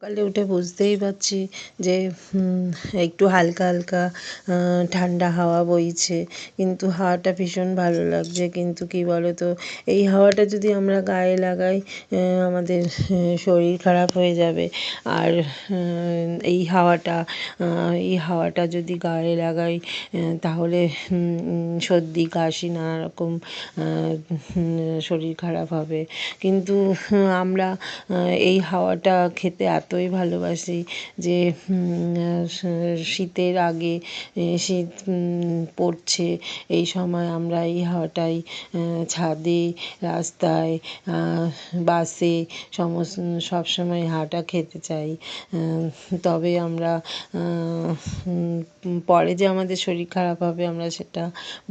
সকালে উঠে বুঝতেই পারছি যে একটু হালকা হালকা ঠান্ডা হাওয়া বইছে, কিন্তু হাওয়াটা ভীষণ ভালো লাগছে। কিন্তু কি বলো তো, এই হাওয়াটা যদি আমরা গায়ে লাগাই আমাদের শরীর খারাপ হয়ে যাবে। আর এই হাওয়াটা যদি গায়ে লাগাই তাহলে সর্দি কাশি নানা রকম শরীর খারাপ হবে। কিন্তু আমরা এই হাওয়াটা খেতে এতই ভালোবাসি যে শীতের আগে শীত পড়ছে এই সময় আমরা এই হাওয়াটাই ছাদে, রাস্তায়, বাসে সবসময় হাওয়াটা খেতে চাই। তবে আমরা পরে যে আমাদের শরীর খারাপ হবে আমরা সেটা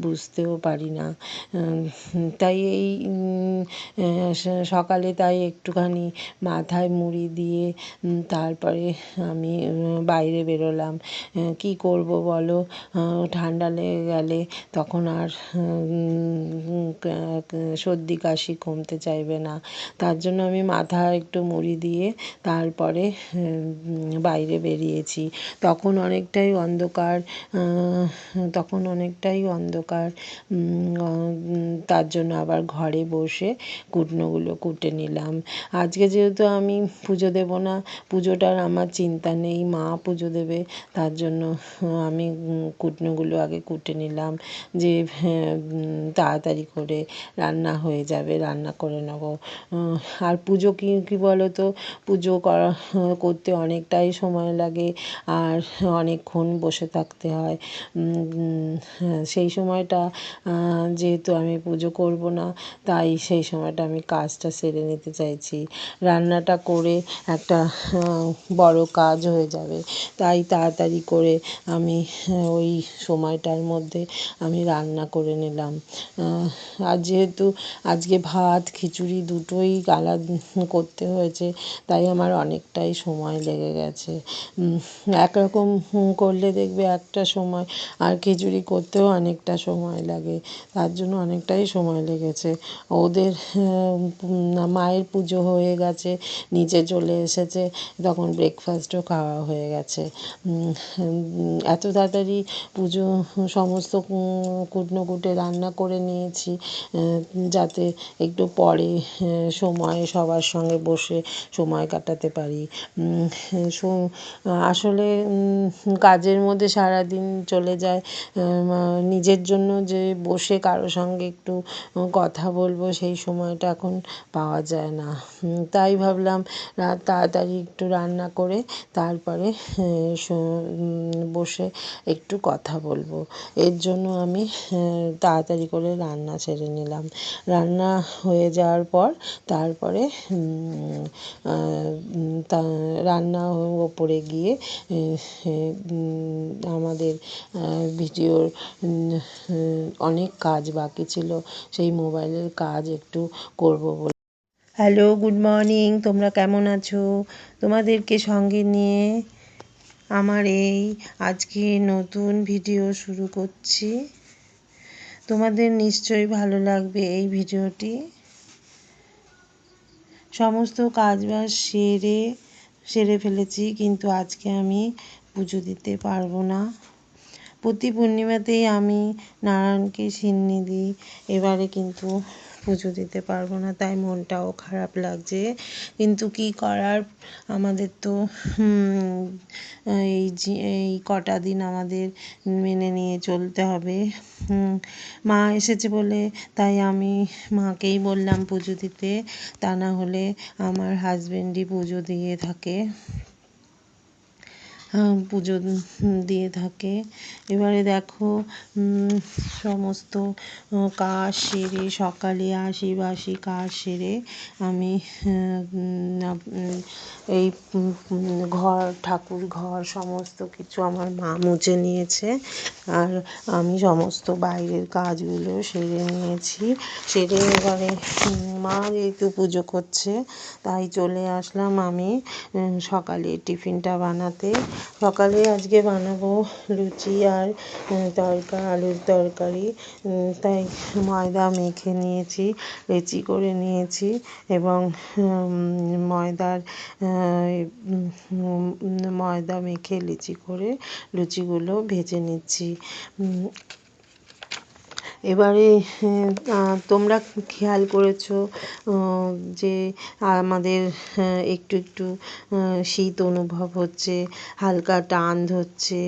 বুঝতেও পারি না। তাই এই সকালে তাই একটুখানি মাথায় মুড়ি দিয়ে তারপরে আমি বাইরে বেরোলাম। কী করব বলো, ঠান্ডা লেগে গেলে তখন আর সর্দি কাশি কমতে চাইবে না। তার জন্য আমি মাথায় একটু মুড়ি দিয়ে তারপরে বাইরে বেরিয়েছি। তখন অনেকটাই অন্ধকার। তার জন্য আবার ঘরে বসে কুটনোগুলো কুটে নিলাম। আজকে যেহেতু আমি পুজো দেবো না, পুজোটার আমার চিন্তা নেই, মা পুজো দেবে, তার জন্য আমি কুটনোগুলো আগে কুটে নিলাম যে তাড়াতাড়ি করে রান্না হয়ে যাবে, রান্না করে নেব। আর পুজো কি বলো তো, পুজো করতে অনেকটাই সময় লাগে আর অনেকক্ষণ বসে থাকতে হয়। সেই সময়টা যেহেতু আমি পুজো করব না, তাই সেই সময়টা আমি কাজটা সেরে নিতে চাইছি। রান্নাটা করে একটা বড় কাজ হয়ে যাবে, তাই তাড়াতাড়ি করে আমি ওই সময়টার মধ্যে আমি রান্না করে নিলাম। আর যেহেতু আজকে ভাত খিচুড়ি দুটোই করতে হয়েছে, তাই আমার অনেকটাই সময় লেগে গেছে। একরকম করলে দেখবে একটা সময়, আর খিচুড়ি করতেও অনেকটা সময় লাগে, তার জন্য অনেকটাই সময় লেগেছে। ওদের মায়ের পুজো হয়ে গেছে, নিচে চলে এসেছে, তখন ব্রেকফাস্টও খাওয়া হয়ে গেছে। এত তাড়াতাড়ি পুজো সমস্ত কুটনো কুটে রান্না করে নিয়েছি যাতে একটু পরে সময় সবার সঙ্গে বসে সময় কাটাতে পারি। আসলে কাজের মধ্যে সারাদিন চলে যায়, নিজের জন্য যে বসে কারো সঙ্গে একটু কথা বলবো সেই সময়টা এখন পাওয়া যায় না। তাই ভাবলাম তাড়াতাড়ি একটু রান্না করে তারপরে বসে একটু কথা বলবো। এর জন্য আমি তাড়াতাড়ি করে রান্না সেরে নিলাম। রান্না হয়ে যাওয়ার পর তারপরে রান্না ওপরে গিয়ে আমাদের ভিডিওর অনেক কাজ বাকি ছিল, সেই মোবাইলের কাজ একটু করব বলে। হ্যালো, গুড মর্নিং, তোমরা কেমন আছো? তোমাদেরকে সঙ্গে নিয়ে আমার এই আজকে নতুন ভিডিও শুরু করছি। তোমাদের নিশ্চয়ই ভালো লাগবে এই ভিডিওটি। সমস্ত কাজবাজ সেরে ফেলেছি, কিন্তু আজকে আমি পুজো দিতে পারবো না। প্রতি পূর্ণিমাতেই আমি নারায়ণকে সিন্নি দিই, এবারে কিন্তু পুজো দিতে পারবো না, তাই মনটাও খারাপ লাগছে। কিন্তু কি করার, আমাদের তো এই কটা দিন আমাদের মেনে নিয়ে চলতে হবে। মা এসেছে বলে তাই আমি মাকেই বললাম পুজো দিতে, তা না হলে আমার হাজবেন্ডই পুজো দিয়ে থাকে। এবারে দেখো সমস্ত কাজ সেরে, সকালে বাসি কাজ সেরে আমি এই ঠাকুর ঘর সমস্ত কিছু আমার মা মুছে নিয়েছে, আর আমি সমস্ত বাইরের কাজগুলো সেরে নিয়েছি। সেরে এবারে মা যেহেতু পুজো করছে তাই চলে আসলাম আমি সকালে টিফিনটা বানাতে। সকালে আজকে বানাবো লুচি আর আলুর তরকারি। তাই ময়দা মেখে নিয়েছি, লেচি করে নিয়েছি এবং ময়দা মেখে লিচি করে লুচিগুলো ভেজে নিচ্ছি। এবারে তোমরা খেয়াল করেছো যে আমাদের একটু একটু শীত অনুভব হচ্ছে, হালকা টান ধরছে,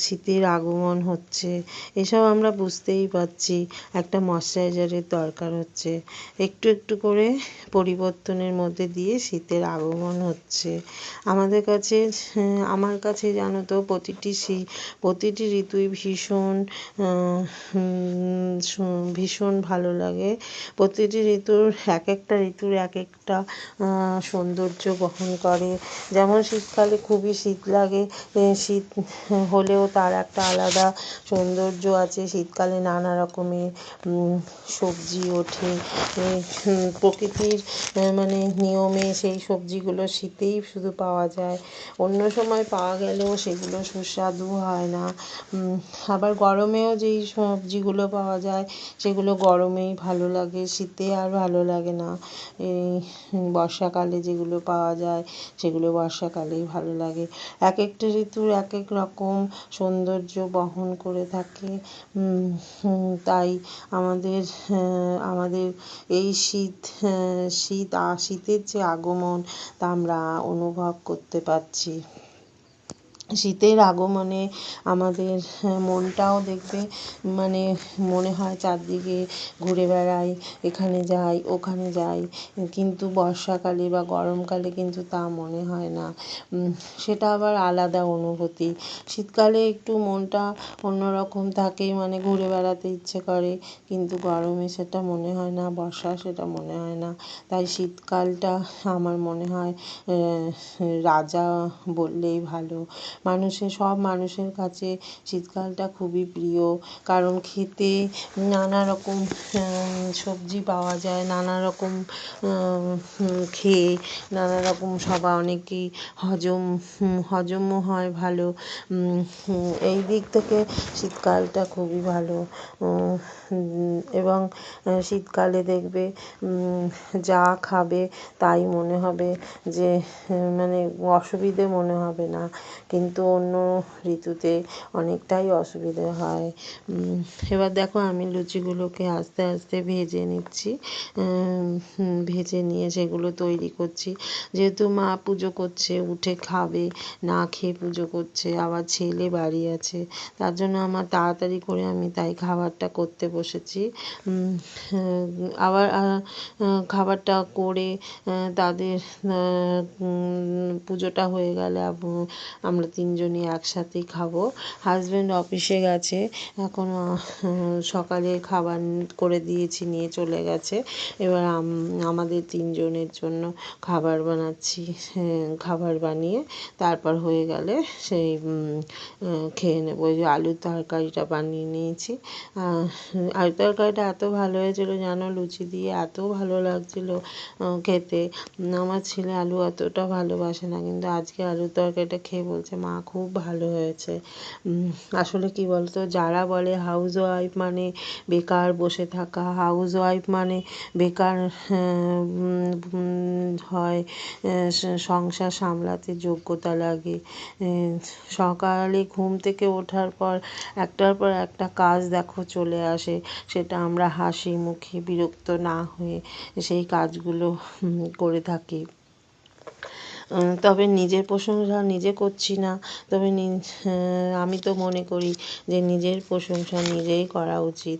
শীতের আগমন হচ্ছে। এসব আমরা বুঝতেই পারছি, একটা ময়শ্চারাইজারের দরকার হচ্ছে। একটু একটু করে পরিবর্তনের মধ্যে দিয়ে শীতের আগমন হচ্ছে আমাদের কাছে। আমার কাছে জানো তো প্রতিটি ঋতুই ভীষণ ভালো লাগে। প্রতিটি ঋতুর এক একটা সৌন্দর্য বহন করে। যেমন শীতকালে খুবই শীত লাগে, শীত হলেও তার একটা আলাদা সৌন্দর্য আছে। শীতকালে নানা রকমের সবজি ওঠে, প্রকৃতির মানে নিয়মে সেই সবজিগুলো শীতেই শুধু পাওয়া যায়, অন্য সময় পাওয়া গেলেও সেগুলো সুস্বাদু হয় না। আবার গরমেও যেই সবজিগুলো পাওয়া যায় সেগুলো গরমেই ভালো লাগে, শীতে আর ভালো লাগে না। এই বর্ষাকালে যেগুলো পাওয়া যায় সেগুলো বর্ষাকালেই ভালো লাগে। এক একটা ঋতুর এক এক রকম সৌন্দর্য বহন করে থাকে। তাই আমাদের এই শীতের যে আগমন তা আমরা অনুভব করতে পারছি। শীতের আগমনে আমাদের মনটাও দেখবে মানে মনে হয় চারদিকে ঘুরে বেড়াই, এখানে যাই ওখানে যাই, কিন্তু বর্ষাকালে বা গরমকালে কিন্তু তা মনে হয় না। সেটা আবার আলাদা অনুভূতি। শীতকালে একটু মনটা অন্যরকম থাকে, মানে ঘুরে বেড়াতে ইচ্ছে করে, কিন্তু গরমে সেটা মনে হয় না, বর্ষা সেটা মনে হয় না। তাই শীতকালটা আমার মনে হয় রাজা বললেই ভালো। সব মানুষের কাছে শীতকালটা খুবই প্রিয়, কারণ খেতে নানা রকম সবজি পাওয়া যায়, নানা রকম খেয়ে নানা রকম অনেকেই হজমও হয় ভালো। এই দিক থেকে শীতকালটা খুবই ভালো। এবং শীতকালে দেখবে যা খাবে তাই মনে হবে যে মানে অসুবিধে মনে হবে না, কিন্তু অন্য ঋতুতে অনেকটাই অসুবিধে হয়। এবার দেখো আমি লুচিগুলোকে আস্তে আস্তে ভেজে নিচ্ছি, ভেজে নিয়ে সেগুলো তৈরি করছি। যেহেতু মা পুজো করছে, উঠে খাবে, না খেয়ে পুজো করছে, আবার ছেলে বাড়ি আছে, তার জন্য আমার তাড়াতাড়ি করে আমি তাই খাবারটা করতে বসেছি। আবার খাবারটা করে তাদের পুজোটা হয়ে গেলে আমরা তিনজনই একসাথেই খাবো। হাজব্যান্ড অফিসে গেছে, এখনও সকালে খাবার করে দিয়েছি, নিয়ে চলে গেছে। এবার আমাদের তিনজনের জন্য খাবার বানাচ্ছি, খাবার বানিয়ে তারপর হয়ে গেলে সেই খেয়ে নেবো। ওই যে আলুর তরকারিটা বানিয়ে নিয়েছি। আলুর তরকারিটা এত ভালো হয়েছিলো জানো, লুচি দিয়ে এত ভালো লাগছিলো খেতে। আমার ছেলে আলু অতটা ভালোবাসে না, কিন্তু আজকে আলুর তরকারিটা খেয়ে বলছে মা খুব ভালো হয়েছে। আসলে কি বলতো, যারা বলে হাউস ওয়াইফ মানে বেকার বসে থাকা, হাউস ওয়াইফ মানে বেকার হয়, সংসার সামলাতে যোগ্যতা লাগে। সকালে ঘুম থেকে ওঠার পর একটার পর একটা কাজ দেখো চলে আসে, সেটা আমরা হাসি মুখে বিরক্ত না হয়ে সেই কাজগুলো করে থাকি। তবে নিজের প্রশংসা নিজে করছি না, তবে আমি তো মনে করি যে নিজের প্রশংসা নিজেই করা উচিত।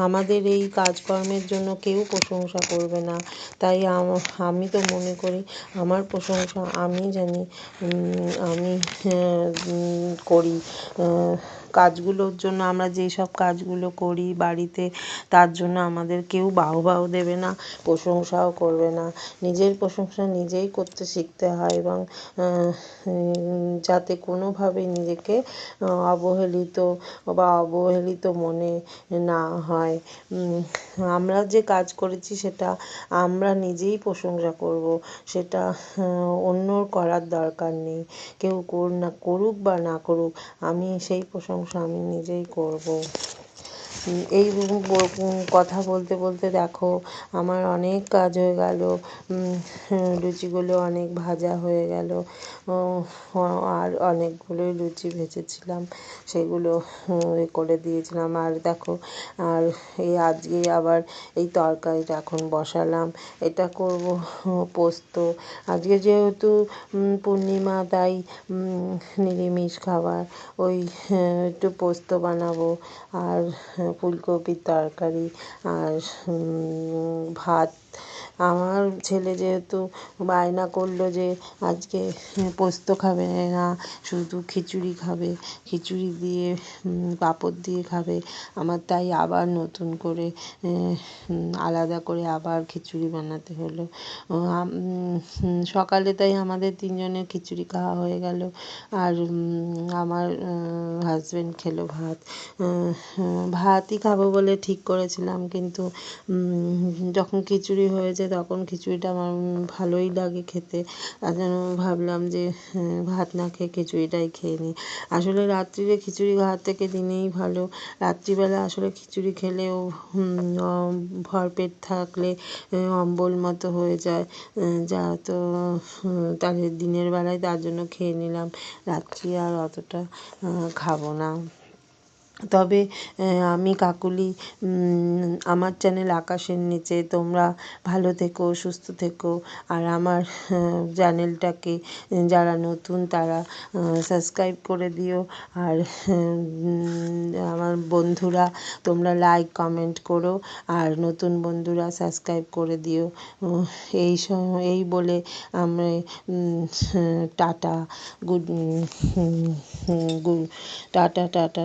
আমাদের এই কাজকর্মের জন্য কেউ প্রশংসা করবে না, তাই আমি তো মনে করি আমার প্রশংসা আমি জানি আমি করি। কাজগুলোর জন্য আমরা যেই সব কাজগুলো করি বাড়িতে তার জন্য আমাদের কেউ বাহবাও দেবে না, প্রশংসাও করবে না। নিজের প্রশংসা নিজেই করতে শিখতে হয় এবং যাতে কোনোভাবে নিজেকে অবহেলিত মনে না হয়। আমরা যে কাজ করেছি সেটা আমরা নিজেই প্রশংসা করব, সেটা অন্যর করার দরকার নেই। কেউ করুক বা না করুক, আমি সেই প্রশংসা আমি নিজেই করব। এই কথা বলতে বলতে দেখো আমার অনেক কাজ হয়ে গেল, লুচিগুলো অনেক ভাজা হয়ে গেল, আর অনেকগুলোই লুচি ভেজেছিলাম, সেগুলো করে দিয়েছিলাম। আর দেখো আর আজকে আবার এই তরকারিটা এখন বসালাম, এটা করব পোস্ত। আজকে যেহেতু পূর্ণিমা তাই নিরামিষ খাবার, ওই একটু পোস্ত বানাবো আর ফুলকপির তরকারি আর ভাত। আমার ছেলে যেহেতু বায়না করলো যে আজকে পোস্ত খাবে না, শুধু খিচুড়ি খাবে, খিচুড়ি দিয়ে পাঁপড় দিয়ে খাবে। আমার তাই আবার নতুন করে আলাদা করে আবার খিচুড়ি বানাতে হলো। সকালে তাই আমাদের তিনজনের খিচুড়ি খাওয়া হয়ে গেল, আর আমার হাজব্যান্ড খেলো ভাত। ভাতই খাবো বলে ঠিক করেছিলাম, কিন্তু যখন খিচুড়ি হয়েছে তখন খিচুড়িটা আমার ভালোই লাগে খেতে, তার জন্য ভাবলাম যে ভাত না খেয়ে খিচুড়িটাই খেয়ে নিই। আসলে রাত্রিরে খিচুড়ি খাওয়ার থেকে দিনেই ভালো। রাত্রিবেলা আসলে খিচুড়ি খেলেও ভরপেট থাকলে অম্বল মতো হয়ে যায়, তো তাহলে দিনের বেলায় তার জন্য খেয়ে নিলাম, রাত্রি আর অতটা খাবো না। তবে আমি কাকুলি, আমার চ্যানেল আকাশের নিচে, তোমরা ভালো থেকো, সুস্থ থেকো, আর আমার চ্যানেলটাকে যারা নতুন তারা সাবস্ক্রাইব করে দিও। আর আমার বন্ধুরা তোমরা লাইক কমেন্ট করো, আর নতুন বন্ধুরা সাবস্ক্রাইব করে দিও। এই বলে আমরা টাটা, টাটা টাটা।